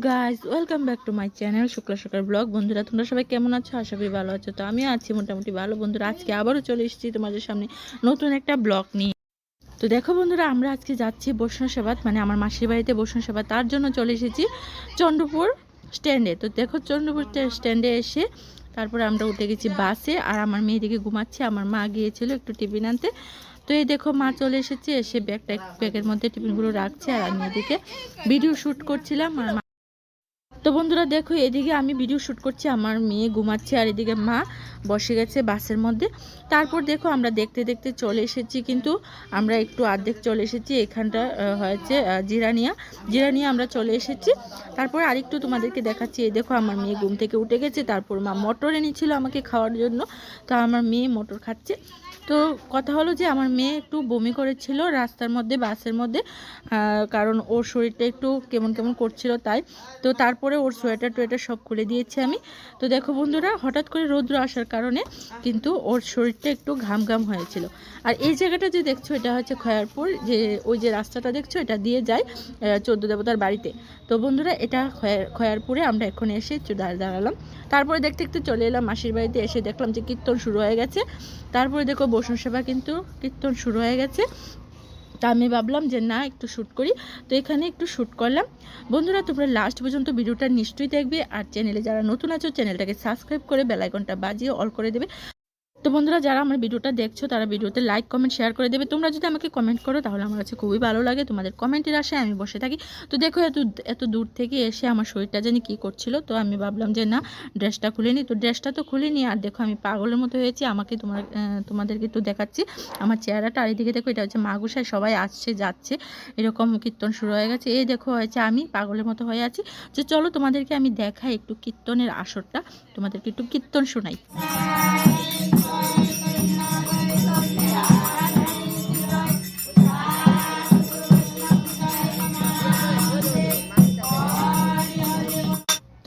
Guys, welcome back to my channel Shukla soccer blog. বন্ধুরা, তোমরা সবাই কেমন আছো? আশা করি ভালো আছো। তো আমি আছি মোটামুটি ভালো। বন্ধুরা, আজকে আবারও চলে এসেছি তোমাদের সামনে নতুন একটা ব্লগ নিয়ে। তো দেখো বন্ধুরা, আমরা আজকে যাচ্ছি বৈষ্ণব, মানে আমার মাসির বাড়িতে বৈষ্ণব। তার জন্য চলে এসেছি চন্দ্রপুর স্ট্যান্ডে। তো দেখো, চন্দ্রপুর স্ট্যান্ডে এসে তারপরে আমরা উঠে গেছি বাসে। আর আমার মেয়েদিকে ঘুমাচ্ছে, আমার মা গিয়েছিল একটু টিফিন আনতে। তো এই দেখো, মা চলে এসেছে, এসে ব্যাগের মধ্যে টিফিনগুলো রাখছে। আর আমি এদিকে ভিডিও শ্যুট করছিলাম। আর তো বন্ধুরা দেখো, এদিকে আমি ভিডিও শ্যুট করছি, আমার মেয়ে ঘুমাচ্ছে, আর এদিকে মা বসে গেছে বাসের মধ্যে। তারপর দেখো, আমরা দেখতে দেখতে চলে এসেছি, কিন্তু আমরা একটু অর্ধেক চলে এসেছি। এখানটা হয়েছে জিরানিয়া আমরা চলে এসেছি। তারপর আরেকটু তোমাদেরকে দেখাচ্ছি। এই দেখো, আমার মেয়ে ঘুম থেকে উঠে গেছে। তারপর মা মটর এনেছিল আমাকে খাওয়ার জন্য। তো আমার মেয়ে মটর খাচ্ছে। তো কথা হলো যে আমার মেয়ে একটু বমি করেছিল রাস্তার মধ্যে, বাসের মধ্যে, কারণ ওর শরীরটা একটু কেমন কেমন করছিল তাই। তো তারপরে ওর সোয়েটার সব খুলে দিয়েছি আমি। তো দেখো বন্ধুরা, হঠাৎ করে রৌদ্র আসার কারণে কিন্তু ওর শরীরটা একটু ঘাম ঘাম হয়েছিল। আর এই জায়গাটা যে দেখছো, এটা হচ্ছে খয়ারপুর, যে ওই যে রাস্তাটা দেখছো, এটা দিয়ে যায় 14 দেবতার বাড়িতে। তো বন্ধুরা, এটা খয়ারপুরে আমরা এখন এসে দাঁড়ালাম। তারপরে দেখতে দেখতে চলে এলাম মাসির বাড়িতে। এসে দেখলাম যে কীর্তন শুরু হয়ে গেছে। তারপরে দেখো, বৈষ্ণব সেবা কিন্তু কীর্তন শুরু হয়ে গেছে। তা আমি ভাবলাম যে না, একটু শ্যুট করি। তো এখানে একটু শ্যুট করলাম। বন্ধুরা, তোমরা লাস্ট পর্যন্ত ভিডিওটা নিশ্চয়ই দেখবে। আর চ্যানেলে যারা নতুন আছো, চ্যানেলটাকে সাবস্ক্রাইব করে বেল আইকনটা বাজিয়ে অল করে দেবে। তো বন্ধুরা, যারা আমার ভিডিওটা দেখছো, তারা ভিডিওতে লাইক কমেন্ট শেয়ার করে দেবে। তোমরা যদি আমাকে কমেন্ট করো, তাহলে আমার কাছে খুবই ভালো লাগে। তোমাদের কমেন্টের আশায় আমি বসে থাকি। তো দেখো, এত দূর থেকে এসে আমার শরীরটা জানি কী করছিল। তো আমি ভাবলাম যে না, ড্রেসটা খুলে নিই। তো ড্রেসটা তো খুলে নিই। আর দেখো, আমি পাগলের মতো হয়েছি। আমাকে তোমাদেরকে একটু দেখাচ্ছি আমার চেহারাটা। আর এদিকে দেখো, এটা হচ্ছে মা গোসাই, সবাই আসছে যাচ্ছে, এরকম কীর্তন শুরু হয়ে গেছে। এই দেখো, হয়েছে আমি পাগলের মতো হয়ে আছি। যে চলো, তোমাদেরকে আমি দেখাই একটু কীর্তনের আসরটা, তোমাদেরকে একটু কীর্তন শোনাই।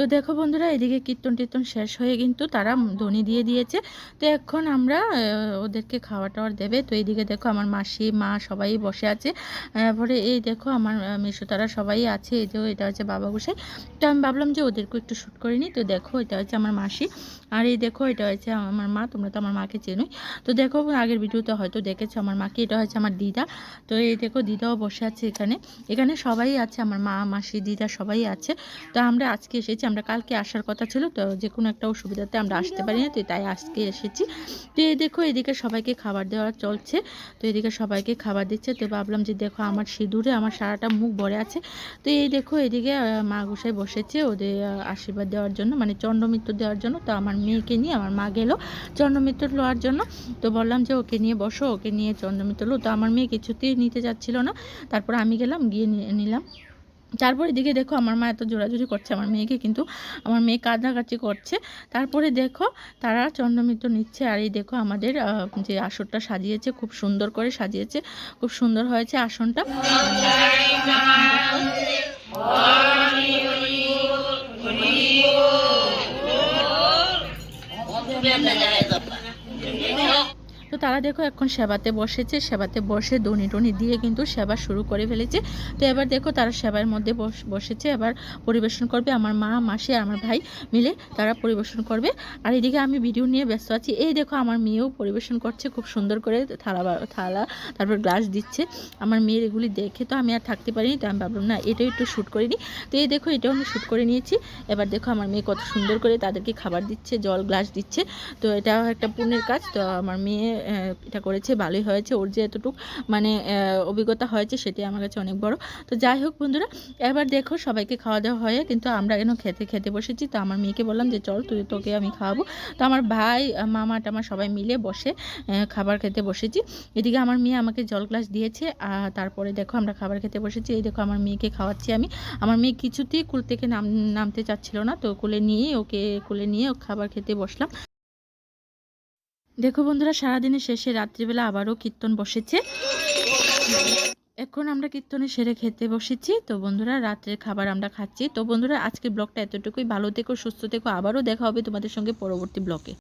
তো দেখো বন্ধুরা, এদিকে কীর্তন শেষ হয়ে কিন্তু তারা ধ্বনি দিয়ে দিয়েছে। তো এখন আমরা ওদেরকে খাওয়া টাওয়ার দেবে। তো এইদিকে দেখো, আমার মাসি, মা সবাই বসে আছে। পরে এই দেখো, আমার মেসো তারা সবাই আছে। এই যে এটা হচ্ছে বাবা গোসাই। তো আমি ভাবলাম যে ওদেরকে একটু শ্যুট করে নিই। তো দেখো, এটা হচ্ছে আমার মাসি। আর এই দেখো, এটা হচ্ছে আমার মা। তোমরা তো আমার মাকে চেনোই। তো দেখো, আগের ভিডিওতে হয়তো দেখেছো আমার মাকে। এটা হচ্ছে আমার দিদা। তো এই দেখো, দিদাও বসে আছে এখানে। এখানে সবাই আছে, আমার মা, মাসি, দিদা সবাই আছে। তো আমরা আজকে এসেছি। আমরা কালকে আসার কথা ছিল, তো যে কোনো একটা অসুবিধাতে আমরা আসতে পারি না, তো তাই আজকে এসেছি। তো এই দেখো, এদিকে সবাইকে খাবার দেওয়া চলছে। তো এদিকে সবাইকে খাবার দিচ্ছে। তো ভাবলাম যে দেখো, আমার সিঁদুরে আমার সারাটা মুখ ভরে আছে। তো এই দেখো, এদিকে মা গোসাই বসেছে ওদের আশীর্বাদ দেওয়ার জন্য, মানে চন্দ্রমিত্র দেওয়ার জন্য। তো আমার মেয়েকে নিয়ে আমার মা গেল চন্দ্রমিত্র লওয়ার জন্য। তো বললাম যে ওকে নিয়ে বসো, ওকে নিয়ে চন্দ্রমিত্র লো। তো আমার মেয়ে কিছুতেই নিতে যাচ্ছিল না। তারপর আমি গেলাম, গিয়ে নিলাম। তারপরে এদিকে দেখো, আমার মা এত জোরাজুরি করছে আমার মেয়েকে, কিন্তু আমার মেয়ে কাঁদাকাটি করছে। তারপরে দেখো, তারা চন্দ্রমিত্র নিচ্ছে। আর এই দেখো, আমাদের যে আসনটা সাজিয়েছে, খুব সুন্দর করে সাজিয়েছে, খুব সুন্দর হয়েছে আসনটা। তো তারা দেখো, এখন সেবাতে বসেছে। সেবাতে বসে দনি টনি দিয়ে কিন্তু সেবা শুরু করে ফেলেছে। তো এবার দেখো, তারা সেবার মধ্যে বসেছে। এবার পরিবেশন করবে আমার মা, মাসি আর আমার ভাই মিলে তারা পরিবেশন করবে। আর এদিকে আমি ভিডিও নিয়ে ব্যস্ত আছি। এই দেখো, আমার মেয়েও পরিবেশন করছে খুব সুন্দর করে, থালা তারপর গ্লাস দিচ্ছে। আমার মেয়ের এগুলি দেখে তো আমি আর থাকতে পারিনি। তো আমি ভাবলাম না, এটাও একটু শ্যুট করে নিই। তো এই দেখো, এটাও আমি শ্যুট করে নিয়েছি। এবার দেখো, আমার মেয়ে কত সুন্দর করে তাদেরকে খাবার দিচ্ছে, জল গ্লাস দিচ্ছে। তো এটা একটা পুণ্যের কাজ। তো আমার মেয়ে এটা করেছে, ভালোই হয়েছে। ওর যে এতটুকু মানে অভিজ্ঞতা হয়েছে, সেটাই আমার কাছে অনেক বড়। তো যাই হোক বন্ধুরা, এবার দেখো, সবাইকে খাওয়া দাওয়া হয়ে কিন্তু আমরা কেন খেতে বসেছি। তো আমার মেয়েকে বললাম যে চল, তোকে আমি খাওয়াবো। তো আমার ভাই, মামা টামা সবাই মিলে বসে খাবার খেতে বসেছি। এদিকে আমার মেয়ে আমাকে জল গ্লাস দিয়েছে। তারপরে দেখো, আমরা খাবার খেতে বসেছি। এই দেখো, আমার মেয়েকে খাওয়াচ্ছি আমি। আমার মেয়ে কিছুতেই কুল থেকে নামতে চাচ্ছিল না। তো কোলে নিয়ে ও খাবার খেতে বসলাম। দেখো বন্ধুরা, সারাদিনের শেষে রাত্রিবেলা আবারও কীর্তন বসেছে। এখন আমরা কীর্তনে সেরে খেতে বসেছি। তো বন্ধুরা, রাত্রের খাবার আমরা খাচ্ছি। তো বন্ধুরা, আজকের ব্লগটা এতটুকুই। ভালো থেকো, সুস্থ থেকো। আবারও দেখা হবে তোমাদের সঙ্গে পরবর্তী ব্লগে।